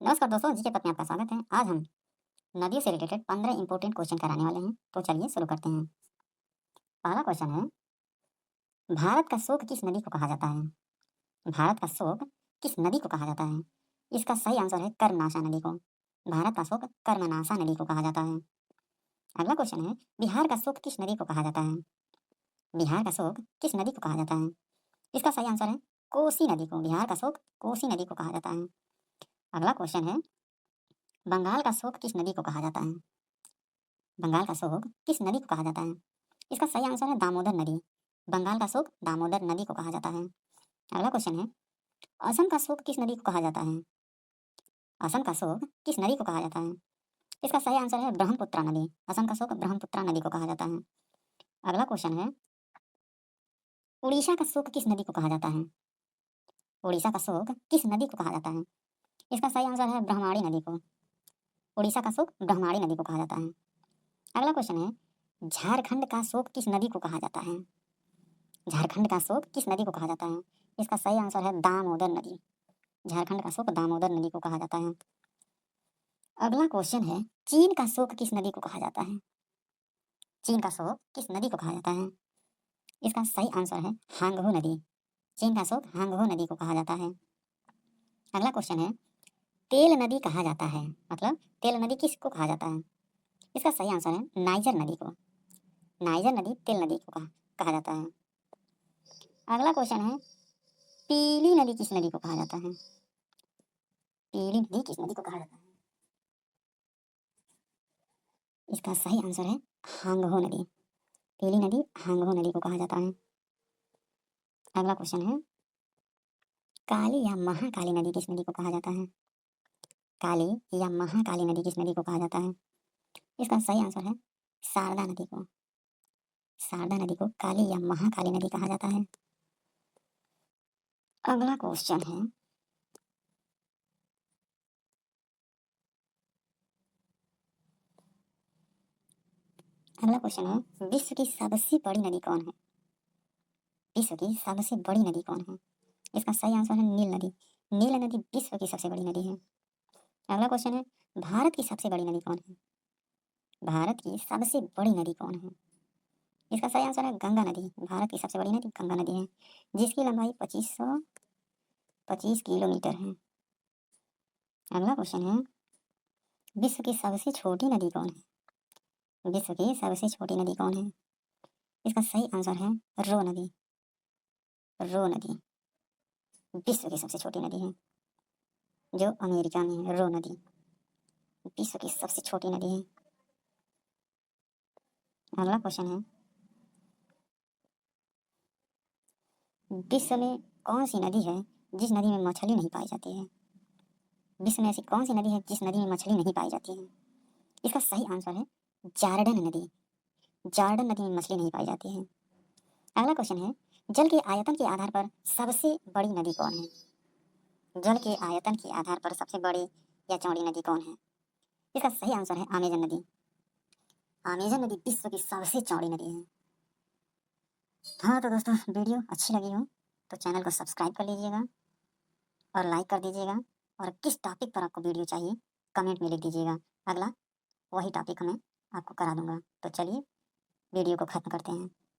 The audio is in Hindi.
नमस्कार दोस्तों, जी के पथ में आपका स्वागत है। आज हम नदियों से रिलेटेड 15 इंपॉर्टेंट क्वेश्चन कराने वाले हैं। तो चलिए शुरू करते हैं। पहला क्वेश्चन है, भारत का शोक किस नदी को कहा जाता है? भारत का शोक किस नदी को कहा जाता है? इसका सही आंसर है कर्मनाशा नदी को। भारत का शोक कर्मनाशा नदी को कहा जाता है। अगला क्वेश्चन है, बिहार का शोक किस नदी को कहा जाता है? बिहार का शोक किस नदी को कहा जाता है? इसका सही आंसर है कोसी नदी को। बिहार का शोक कोसी नदी को कहा जाता है। अगला क्वेश्चन है, बंगाल का शोक किस नदी को कहा जाता है? बंगाल का शोक किस नदी को कहा जाता है? इसका सही आंसर है दामोदर नदी। बंगाल का शोक दामोदर नदी को कहा जाता है। अगला क्वेश्चन है, असम का शोक किस नदी को कहा जाता है? असम का शोक किस नदी को कहा जाता है? इसका सही आंसर है ब्रह्मपुत्र नदी। असम का शोक ब्रह्मपुत्र नदी को कहा जाता है। अगला क्वेश्चन है, उड़ीसा का शोक किस नदी को कहा जाता है? उड़ीसा का शोक किस नदी को कहा जाता है? इसका सही आंसर है ब्रह्माणी नदी को। उड़ीसा का शोक ब्रह्माणी नदी को कहा जाता है। अगला क्वेश्चन है, झारखंड का शोक किस नदी को कहा जाता है? झारखंड का शोक किस नदी को कहा जाता है? इसका सही आंसर है दामोदर नदी। झारखंड का शोक दामोदर नदी को कहा जाता है। अगला क्वेश्चन है, चीन का शोक किस नदी को कहा जाता है? चीन का शोक किस नदी को कहा जाता है? इसका सही आंसर है हांगहो नदी। चीन का शोक हांगहो नदी को कहा जाता है। अगला क्वेश्चन है, तेल नदी कहा जाता है, मतलब तेल नदी किसको कहा जाता है? इसका सही आंसर है नाइजर नदी को। नाइजर नदी तेल नदी को कहा जाता है। अगला क्वेश्चन है, पीली नदी किस नदी को कहा जाता है? पीली नदी किस नदी को कहा जाता है? इसका सही आंसर है हांगहो नदी। पीली नदी हांगहो नदी को कहा जाता है। अगला क्वेश्चन है, काली या महाकाली नदी किस नदी को कहा जाता है? काली या महाकाली नदी किस नदी को कहा जाता है? इसका सही आंसर है शारदा नदी को। शारदा नदी को काली या महाकाली नदी कहा जाता है। अगला क्वेश्चन है, विश्व की सबसे बड़ी नदी कौन है? विश्व की सबसे बड़ी नदी कौन है? इसका सही आंसर है नील नदी। नील नदी विश्व की सबसे बड़ी नदी है। अगला क्वेश्चन है, भारत की सबसे बड़ी नदी कौन है? भारत की सबसे बड़ी नदी कौन है? इसका सही आंसर है गंगा नदी। भारत की सबसे बड़ी नदी गंगा नदी है, जिसकी लंबाई 2525 किलोमीटर है। अगला क्वेश्चन है, विश्व की सबसे छोटी नदी कौन है? विश्व की सबसे छोटी नदी कौन है? इसका सही आंसर है रो नदी। रो नदी विश्व की सबसे छोटी नदी है, जो अमेरिका में है। रो नदी विश्व की सबसे छोटी नदी है। अगला क्वेश्चन है, विश्व में कौन सी नदी है जिस नदी में मछली नहीं पाई जाती है? विश्व में ऐसी कौन सी नदी है जिस नदी में मछली नहीं पाई जाती है? इसका सही आंसर है जॉर्डन नदी। जॉर्डन नदी में मछली नहीं पाई जाती है। अगला क्वेश्चन है, जल के आयतन के आधार पर सबसे बड़ी नदी कौन है? जल के आयतन के आधार पर सबसे बड़ी या चौड़ी नदी कौन है? इसका सही आंसर है अमेजन नदी। अमेजन नदी विश्व की सबसे चौड़ी नदी है। हाँ तो दोस्तों, वीडियो अच्छी लगी हो तो चैनल को सब्सक्राइब कर लीजिएगा और लाइक कर दीजिएगा। और किस टॉपिक पर आपको वीडियो चाहिए कमेंट में लिख दीजिएगा। अगला वही टॉपिक मैं आपको करा दूंगा। तो चलिए वीडियो को ख़त्म करते हैं।